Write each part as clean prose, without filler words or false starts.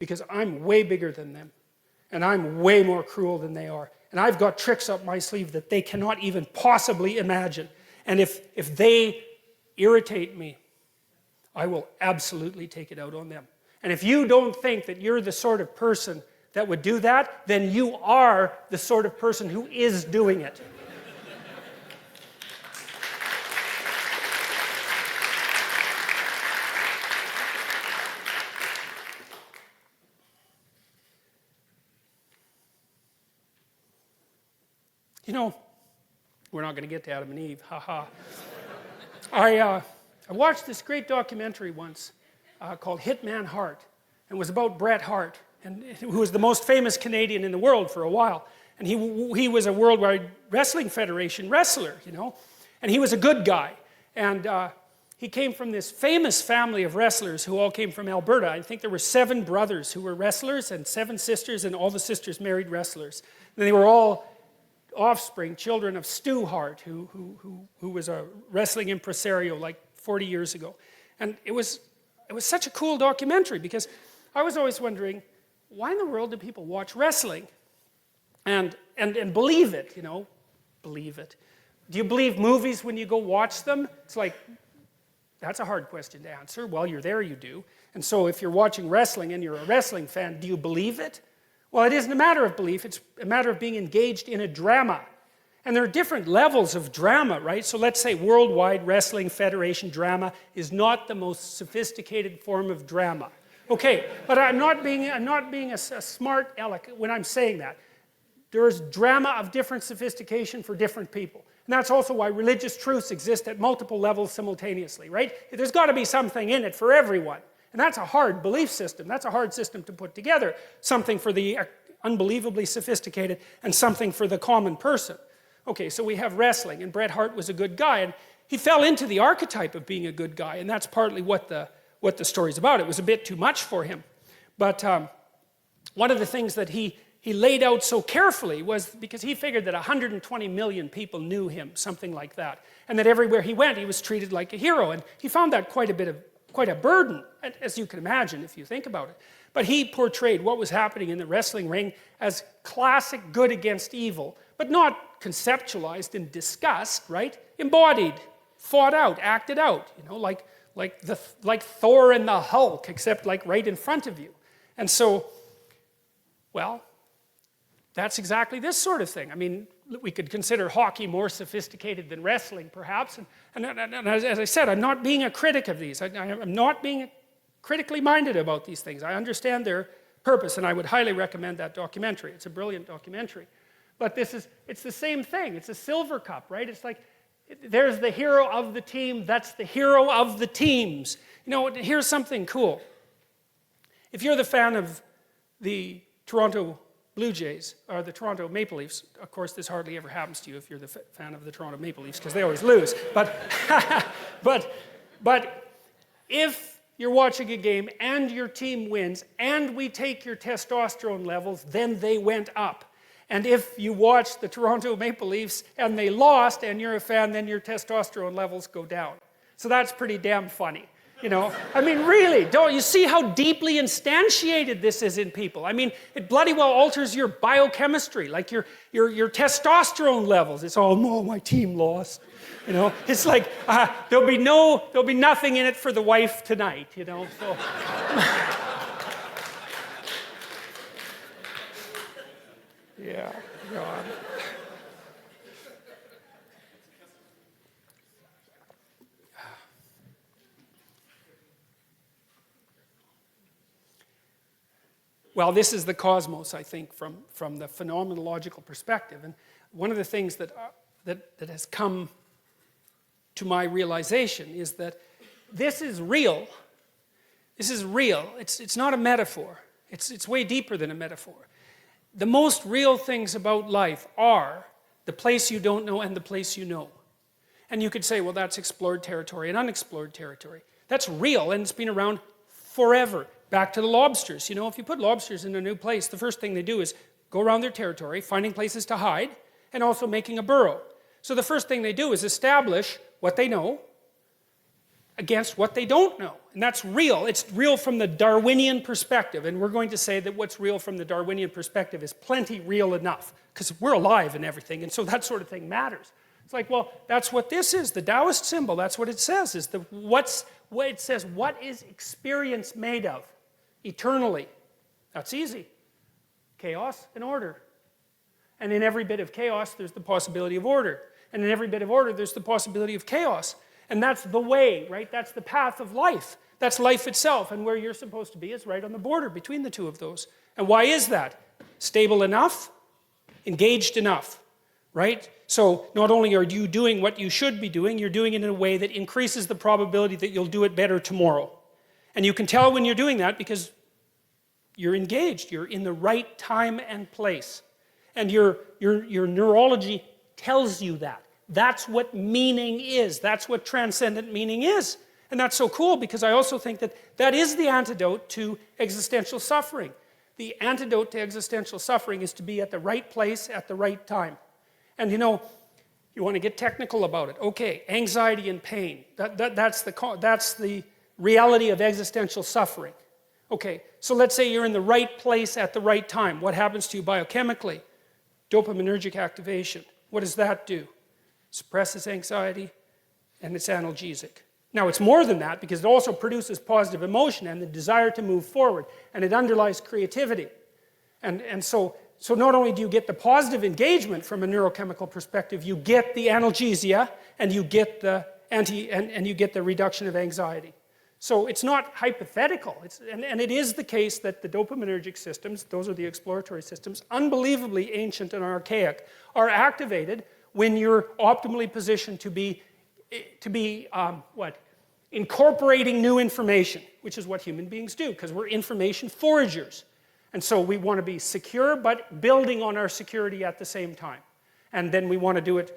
because I'm way bigger than them. And I'm way more cruel than they are. And I've got tricks up my sleeve that they cannot even possibly imagine. And if they irritate me, I will absolutely take it out on them. And if you don't think that you're the sort of person that would do that, then you are the sort of person who is doing it. You know, we're not going to get to Adam and Eve, haha. I watched this great documentary once called Hitman Hart, and it was about Bret Hart, who was the most famous Canadian in the world for a while. And he was a Worldwide Wrestling Federation wrestler, you know, and he was a good guy. And he came from this famous family of wrestlers who all came from Alberta. I think there were 7 brothers who were wrestlers and 7 sisters, and all the sisters married wrestlers. And they were all offspring, children of Stu Hart, who was a wrestling impresario like 40 years ago. And it was such a cool documentary because I was always wondering, why in the world do people watch wrestling and believe it, you know? Believe it. Do you believe movies when you go watch them? It's like, that's a hard question to answer. While you're there, you do. And so if you're watching wrestling and you're a wrestling fan, do you believe it? Well, it isn't a matter of belief, it's a matter of being engaged in a drama. And there are different levels of drama, right? So let's say Worldwide Wrestling Federation drama is not the most sophisticated form of drama. Okay, but I'm not being a smart aleck when I'm saying that. There's drama of different sophistication for different people. And that's also why religious truths exist at multiple levels simultaneously, right? There's got to be something in it for everyone. And that's a hard belief system. That's a hard system to put together. Something for the unbelievably sophisticated and something for the common person. Okay, so we have wrestling, and Bret Hart was a good guy, and he fell into the archetype of being a good guy, and that's partly what the story's about. It was a bit too much for him. But one of the things that he laid out so carefully was because he figured that 120 million people knew him, something like that, and that everywhere he went, he was treated like a hero, and he found that quite a burden, as you can imagine if you think about it. But he portrayed what was happening in the wrestling ring as classic good against evil, but not conceptualized and discussed, right? Embodied, fought out, acted out, you know, like Thor and the Hulk, except like right in front of you. And so, well, that's exactly this sort of thing. I mean, we could consider hockey more sophisticated than wrestling, perhaps. And as I said, I'm not being a critic of these. I'm not being critically minded about these things. I understand their purpose, and I would highly recommend that documentary. It's a brilliant documentary. But it's the same thing. It's a silver cup, right? It's like, there's the hero of the team. That's the hero of the teams. You know, here's something cool. If you're the fan of the Toronto Blue Jays, or the Toronto Maple Leafs, of course this hardly ever happens to you if you're the fan of the Toronto Maple Leafs, because they always lose. But if you're watching a game and your team wins and we take your testosterone levels, then they went up. And if you watch the Toronto Maple Leafs and they lost and you're a fan, then your testosterone levels go down. So that's pretty damn funny. You know, I mean, really, don't you see how deeply instantiated this is in people? I mean, it bloody well alters your biochemistry, like your testosterone levels. It's all, no, my team lost. You know, it's like there'll be nothing in it for the wife tonight. You know, so. Yeah, God. Well, this is the cosmos, I think, from the phenomenological perspective. And one of the things that has come to my realization is that this is real. This is real. It's not a metaphor. It's way deeper than a metaphor. The most real things about life are the place you don't know and the place you know. And you could say, well, that's explored territory and unexplored territory. That's real, and it's been around forever. Back to the lobsters. You know, if you put lobsters in a new place, the first thing they do is go around their territory, finding places to hide, and also making a burrow. So the first thing they do is establish what they know, against what they don't know. And that's real. It's real from the Darwinian perspective. And we're going to say that what's real from the Darwinian perspective is plenty real enough, because we're alive and everything, and so that sort of thing matters. It's like, well, that's what this is. The Taoist symbol, that's what it says. What it says, what is experience made of eternally? That's easy. Chaos and order. And in every bit of chaos, there's the possibility of order. And in every bit of order, there's the possibility of chaos. And that's the way, right? That's the path of life. That's life itself. And where you're supposed to be is right on the border between the two of those. And why is that? Stable enough, engaged enough, right? So not only are you doing what you should be doing, you're doing it in a way that increases the probability that you'll do it better tomorrow. And you can tell when you're doing that because you're engaged. You're in the right time and place. And your neurology tells you that. That's what meaning is. That's what transcendent meaning is. And that's so cool because I also think that that is the antidote to existential suffering. The antidote to existential suffering is to be at the right place at the right time. And you know, you want to get technical about it. Okay, anxiety and pain. That's the reality of existential suffering. Okay, so let's say you're in the right place at the right time. What happens to you biochemically? Dopaminergic activation. What does that do? Suppresses anxiety, and it's analgesic. Now, it's more than that because it also produces positive emotion and the desire to move forward, and it underlies creativity. And so not only do you get the positive engagement from a neurochemical perspective, you get the analgesia and you get the and you get the reduction of anxiety. So it's not hypothetical. And it is the case that the dopaminergic systems, those are the exploratory systems, unbelievably ancient and archaic, are activated when you're optimally positioned to be incorporating new information, which is what human beings do, because we're information foragers. And so we want to be secure, but building on our security at the same time. And then we want to do it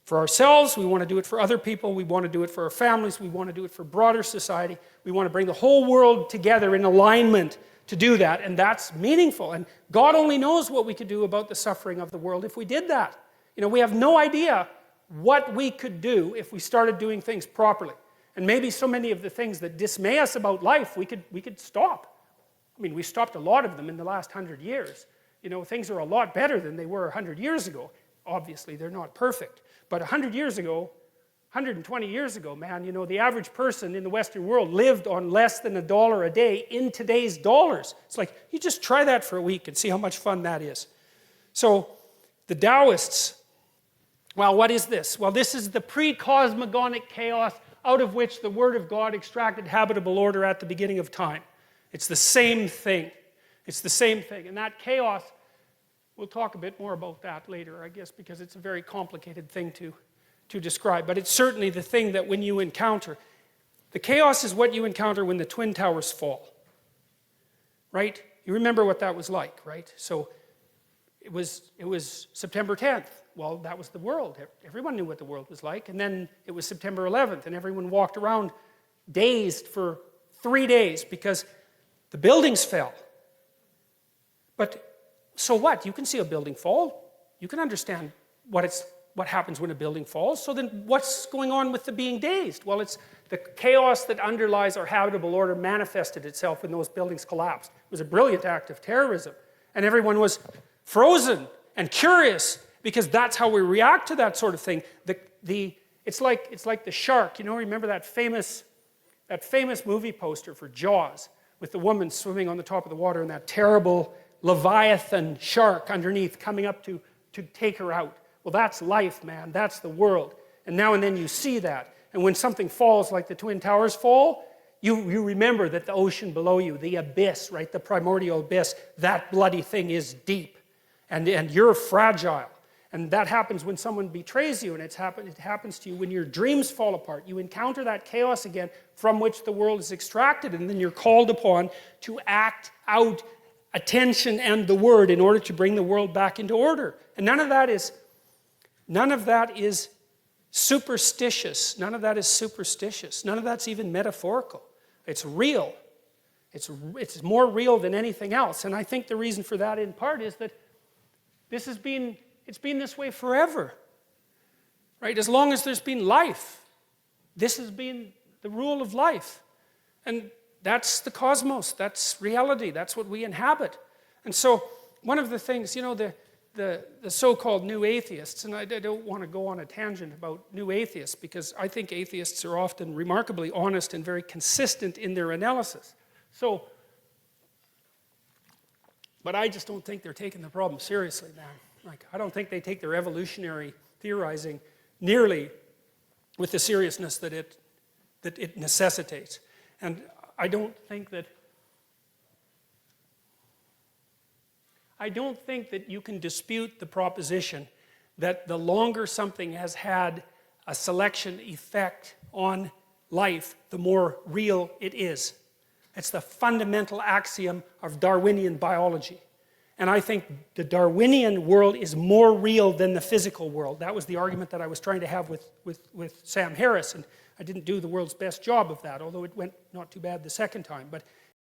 for ourselves, we want to do it for other people, we want to do it for our families, we want to do it for broader society. We want to bring the whole world together in alignment to do that, and that's meaningful. And God only knows what we could do about the suffering of the world if we did that. You know, we have no idea what we could do if we started doing things properly. And maybe so many of the things that dismay us about life, we could stop. I mean, we stopped a lot of them in the last 100 years. You know, things are a lot better than they were 100 years ago. Obviously, they're not perfect. But 100 years ago, 120 years ago, man, you know, the average person in the Western world lived on less than $1 a day in today's dollars. It's like, you just try that for a week and see how much fun that is. So, the Taoists, well, what is this? Well, this is the pre-cosmogonic chaos out of which the Word of God extracted habitable order at the beginning of time. It's the same thing. It's the same thing. And that chaos, we'll talk a bit more about that later, I guess, because it's a very complicated thing to describe. But it's certainly the thing that when you encounter, the chaos is what you encounter when the Twin Towers fall. Right? You remember what that was like, right? So it was September 10th. Well, that was the world. Everyone knew what the world was like. And then it was September 11th, and everyone walked around dazed for 3 days because the buildings fell. But so what? You can see a building fall. You can understand what happens when a building falls. So then what's going on with the being dazed? Well, it's the chaos that underlies our habitable order manifested itself when those buildings collapsed. It was a brilliant act of terrorism. And everyone was frozen and curious because that's how we react to that sort of thing. It's like the shark. You know, remember that famous movie poster for Jaws with the woman swimming on the top of the water and that terrible Leviathan shark underneath coming up to take her out. Well, that's life, man. That's the world. And now and then you see that. And when something falls like the Twin Towers fall, you remember that the ocean below you, the abyss, right, the primordial abyss, that bloody thing is deep. And you're fragile. And that happens when someone betrays you, and it happens to you when your dreams fall apart. You encounter that chaos again from which the world is extracted, and then you're called upon to act out attention and the word in order to bring the world back into order. And none of that is superstitious. None of that is superstitious. None of that's even metaphorical. It's real. It's more real than anything else. And I think the reason for that in part is that it's been this way forever. Right? As long as there's been life, this has been the rule of life. And that's the cosmos, that's reality, that's what we inhabit. And so, one of the things, you know, the so-called new atheists, and I don't want to go on a tangent about new atheists, because I think atheists are often remarkably honest and very consistent in their analysis. So, but I just don't think they're taking the problem seriously, man. Like, I don't think they take their evolutionary theorizing nearly with the seriousness that it necessitates. And I don't think that you can dispute the proposition that the longer something has had a selection effect on life, the more real it is. It's the fundamental axiom of Darwinian biology. And I think the Darwinian world is more real than the physical world. That was the argument that I was trying to have with Sam Harris, and I didn't do the world's best job of that, although it went not too bad the second time. But